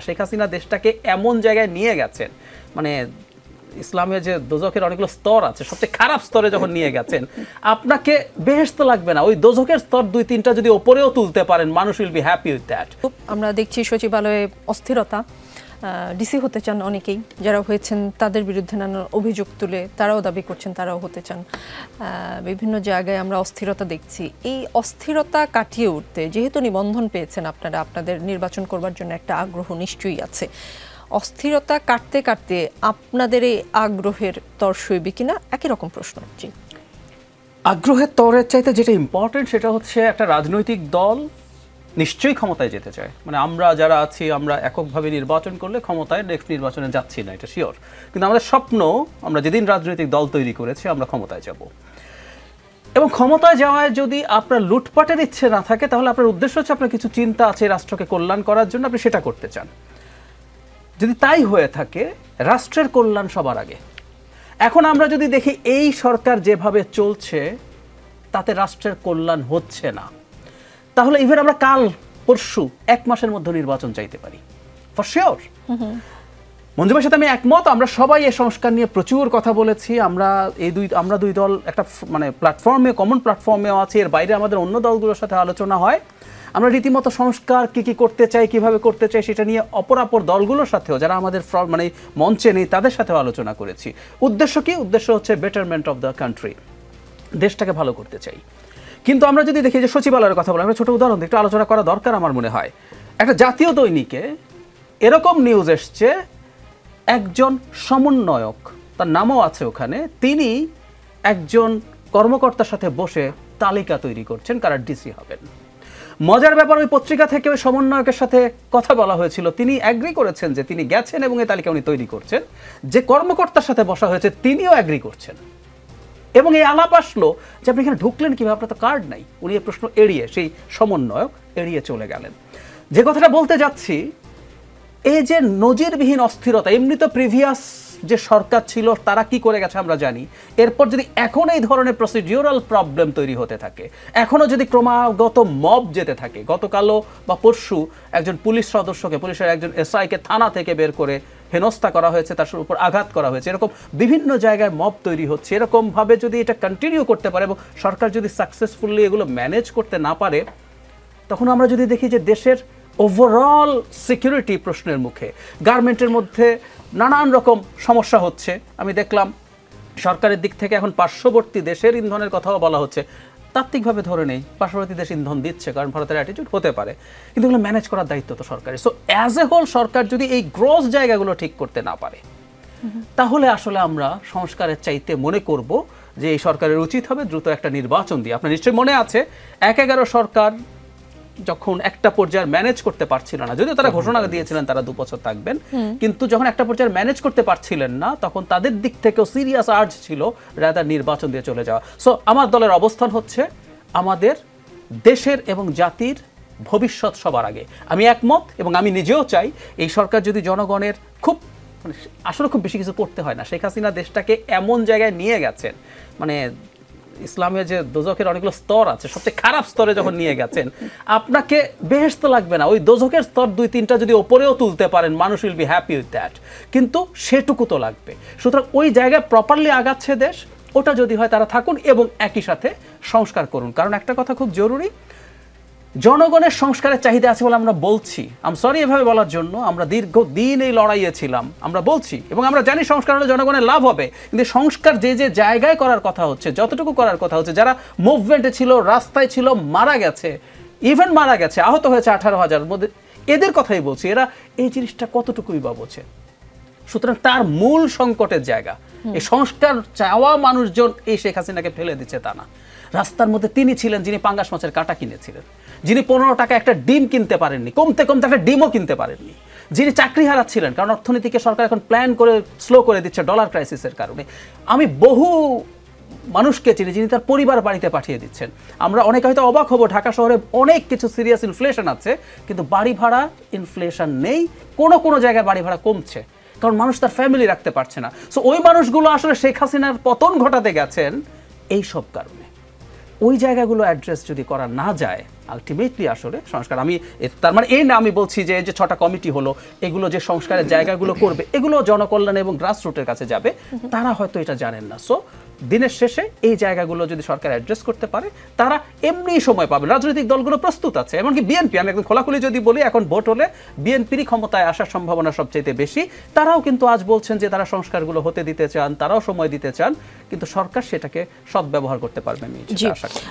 শেখ হাসিনা দেশটাকে এমন জায়গায় নিয়ে গেছেন, মানে ইসলামের যে দোজখের অনেকগুলো স্তর আছে, সবচেয়ে খারাপ স্তরে যখন নিয়ে গেছেন, আপনাকে বেহেশত লাগবে না, ওই দোজখের স্তর 2-3টা যদি ওপরেও তুলতে পারেন, মানুষ will be happy with that. আমরা দেখছি সচিবালয়ে অস্থিরতা, ডিসি হতে চান অনেকেই, যারা হয়েছেন তাদের বিরুদ্ধে নানা অভিযোগ তুলে তারাও দাবি করছেন তারাও হতে চান। বিভিন্ন জায়গায় আমরা অস্থিরতা দেখছি। এই অস্থিরতা কাটিয়ে উঠতে যেহেতু নিবন্ধন পেয়েছেন আপনারা, আপনাদের নির্বাচন করবার জন্য একটা আগ্রহ নিশ্চয়ই আছে, অস্থিরতা কাটতে কাটতে আপনাদের এই আগ্রহের তর সইবে কিনা, একই রকম প্রশ্ন। জি, আগ্রহের তরের চাইতে যেটা ইম্পর্টেন্ট সেটা হচ্ছে একটা রাজনৈতিক দল নিশ্চয়ই ক্ষমতায় যেতে চায়। মানে আমরা যারা আছি, আমরা এককভাবে নির্বাচন করলে ক্ষমতায় নেক্সট নির্বাচনে যাচ্ছি না, এটা শিওর। কিন্তু আমাদের স্বপ্ন, আমরা যেদিন রাজনৈতিক দল তৈরি করেছি আমরা ক্ষমতায় যাব, এবং ক্ষমতায় যাওয়ায় যদি আপনার লুটপাটের ইচ্ছে না থাকে, তাহলে আপনার উদ্দেশ্য হচ্ছে আপনার কিছু চিন্তা আছে রাষ্ট্রকে কল্যাণ করার জন্য, আপনি সেটা করতে চান। যদি তাই হয়ে থাকে, রাষ্ট্রের কল্যাণ সবার আগে। এখন আমরা যদি দেখি এই সরকার যেভাবে চলছে তাতে রাষ্ট্রের কল্যাণ হচ্ছে না, তাহলে ইভেন আমরা কাল পরশু 1 মাসের মধ্যে নির্বাচন চাইতে পারি, ফর শিওর। মঞ্জুমার সাথে আমি একমত। আমরা সবাই এই সংস্কার নিয়ে প্রচুর কথা বলেছি। আমরা দুই দল একটা মানে প্ল্যাটফর্মে, কমন প্ল্যাটফর্মেও আছি। এর বাইরে আমাদের অন্য দলগুলোর সাথে আলোচনা হয়। আমরা রীতিমতো সংস্কার কি করতে চাই, কিভাবে করতে চাই, সেটা নিয়ে অপরাপর দলগুলোর সাথেও, যারা আমাদের মানে মঞ্চে নেই, তাদের সাথেও আলোচনা করেছি। উদ্দেশ্য কি? উদ্দেশ্য হচ্ছে বেটারমেন্ট অফ দ্য কান্ট্রি, দেশটাকে ভালো করতে চাই। কিন্তু আমরা যদি দেখি যে সচিবালয়ের কথা বলে, আমরা ছোট উদাহরণ একটু আলোচনা করা দরকার আমার মনে হয়। একটা জাতীয় দৈনিকে এরকম নিউজ এসছে, একজন সমন্বয়ক, তার নামও আছে ওখানে, তিনি একজন কর্মকর্তার সাথে বসে তালিকা তৈরি করছেন কারা ডিসি হবেন। মজার ব্যাপার, ওই পত্রিকা থেকে ওই সমন্বয়কের সাথে কথা বলা হয়েছিল, তিনি অ্যাগ্রি করেছেন যে তিনি গেছেন এবং এই তালিকা উনি তৈরি করছেন। যে কর্মকর্তার সাথে বসা হয়েছে তিনিও অ্যাগ্রি করছেন, এবং এই আলাপ আসলো যে আপনি এখানে ঢুকলেন কিভাবে, আপনার তো কার্ড নাই। উনি এই প্রশ্ন এড়িয়ে, সেই সমন্বয়ক এড়িয়ে চলে গেলেন। যে কথাটা বলতে যাচ্ছি, এই যে নজিরবিহীন অস্থিরতা, এমনি তো প্রিভিয়াস যে সরকার ছিল তারা কি করে গেছে আমরা জানি। এরপর যদি এখন এই ধরনের প্রসিডিউরাল প্রবলেম তৈরি হতে থাকে, এখনও যদি ক্রমাগত মব যেতে থাকে, গতকালও বা পরশু একজন পুলিশ সদস্যকে, পুলিশের একজন এসআইকে থানা থেকে বের করে হেনস্থা করা হয়েছে, তার উপর আঘাত করা হয়েছে, এরকম বিভিন্ন জায়গায় মব তৈরি হচ্ছে। এরকমভাবে যদি এটা কন্টিনিউ করতে পারে এবং সরকার যদি সাকসেসফুলি এগুলো ম্যানেজ করতে না পারে, তখন আমরা যদি দেখি যে দেশের ওভারঅল সিকিউরিটি প্রশ্নের মুখে, গার্মেন্টের মধ্যে নানান রকম সমস্যা হচ্ছে। আমি দেখলাম সরকারের দিক থেকে এখন পার্শ্ববর্তী দেশের ইন্ধনের কথাও বলা হচ্ছে। তাত্ত্বিকভাবে ধরে নেই পার্শ্ববর্তী দেশ ইন্ধন দিচ্ছে, কারণ ভারতের অ্যাটিটিউড হতে পারে, কিন্তু এগুলো ম্যানেজ করার দায়িত্ব তো সরকারের। সো অ্যাজ এ হোল সরকার যদি এই গ্রস জায়গাগুলো ঠিক করতে না পারে, তাহলে আসলে আমরা সংস্কারের চাইতে মনে করব যে এই সরকারের উচিত হবে দ্রুত একটা নির্বাচন দিয়ে। আপনার নিশ্চয়ই মনে আছে 1-11 সরকার যখন একটা পর্যায়ে ম্যানেজ করতে পারছিল না, যদিও তারা ঘোষণা দিয়েছিলেন তারা 2 বছর থাকবেন, কিন্তু যখন একটা পর্যায়ে ম্যানেজ করতে পারছিলেন না, তখন তাদের দিক থেকেও সিরিয়াস আর্জ ছিল রাদার নির্বাচন দিয়ে চলে যাওয়া। সো আমার দলের অবস্থান হচ্ছে আমাদের দেশের এবং জাতির ভবিষ্যৎ সবার আগে। আমি একমত, এবং আমি নিজেও চাই এই সরকার যদি জনগণের আসলে খুব বেশি কিছু করতে হয় না। শেখ হাসিনা দেশটাকে এমন জায়গায় নিয়ে গেছেন, মানে ইসলামের যে দোজখের অনেকগুলো স্তর আছে, সবচেয়ে খারাপ স্তরে যখন নিয়ে গেছেন, আপনাকে বেহেশত লাগবে না, ওই দোজখের স্তর 2-3টা যদি ওপরেও তুলতে পারেন, মানুষ will be happy with that. কিন্তু সেটুকু তো লাগবে। সুতরাং ওই জায়গায় প্রপারলি আগাচ্ছে দেশ, ওটা যদি হয় তারা থাকুন এবং একই সাথে সংস্কার করুন। কারণ একটা কথা খুব জরুরি, জনগণের সংস্কারের চাহিদা আছে বলে আমরা বলছি, আমি সরি এভাবে বলার জন্য, আমরা দীর্ঘদিন এই লড়াইয়ে ছিলাম, আমরা বলছি এবং আমরা জানি সংস্কার হলে জনগণের লাভ হবে। কিন্তু সংস্কার যে জায়গায় করার কথা হচ্ছে, যতটুকু করার কথা হচ্ছে, যারা মুভমেন্টে ছিল, রাস্তায় ছিল, মারা গেছে, ইভেন মারা গেছে, আহত হয়েছে 18,000 মধ্যে, এদের কথাই বলছি। এরা এই জিনিসটা কতটুকুই বা বোঝে। সুতরাং তার মূল সংকটের জায়গা, এই সংস্কার চাওয়া মানুষজন এই শেখ হাসিনাকে ফেলে দিচ্ছে তা না। রাস্তার মধ্যে তিনি ছিলেন যিনি পাঙ্গাস মাছের কাঁটা কিনেছিলেন, যিনি 15 টাকা একটা ডিম কিনতে পারেননি, কমতে কমতে একটা ডিমও কিনতে পারেননি, যিনি চাকরি হারাচ্ছিলেন কারণ অর্থনীতিকে সরকার এখন প্ল্যান করে স্লো করে দিচ্ছে ডলার ক্রাইসিসের কারণে। আমি বহু মানুষকে চিনি যিনি তার পরিবার বাড়িতে পাঠিয়ে দিচ্ছেন। আমরা অনেকে হয়তো অবাক হব, ঢাকা শহরে অনেক কিছু সিরিয়াস ইনফ্লেশন আছে, কিন্তু বাড়ি ভাড়া ইনফ্লেশন নেই, কোনো জায়গায় বাড়ি ভাড়া কমছে, কারণ মানুষ তার ফ্যামিলি রাখতে পারছে না। সো ওই মানুষগুলো আসলে শেখ হাসিনার পতন ঘটাতে গেছেন এই সব কারণে। ওই জায়গাগুলো অ্যাড্রেস যদি করা না যায় আলটিমেটলি আসলে সংস্কার আমি তার মানে এই না আমি বলছি যে 6টা কমিটি হলো এগুলো যে সংস্কারের জায়গাগুলো করবে এগুলো জনকল্যাণ এবং গ্রাসরুটের কাছে যাবে তারা হয়তো এটা জানেন না। সো দিনের শেষে এই জায়গাগুলো যদি সরকার অ্যাড্রেস করতে পারে তারা এমনি সময় পাবে। রাজনৈতিক দলগুলো প্রস্তুত আছে, এমনকি বিএনপি, আমি একদম খোলাখুলি যদি বলি এখন ভোট হলে বিএনপিরই ক্ষমতায় আসার সম্ভাবনা সবচেয়ে বেশি। তারাও কিন্তু আজ বলছেন যে তারা সংস্কারগুলো হতে দিতে চান, তারাও সময় দিতে চান, কিন্তু সরকার সেটাকে সদ্ব্যবহার করতে পারবেন আশা করি।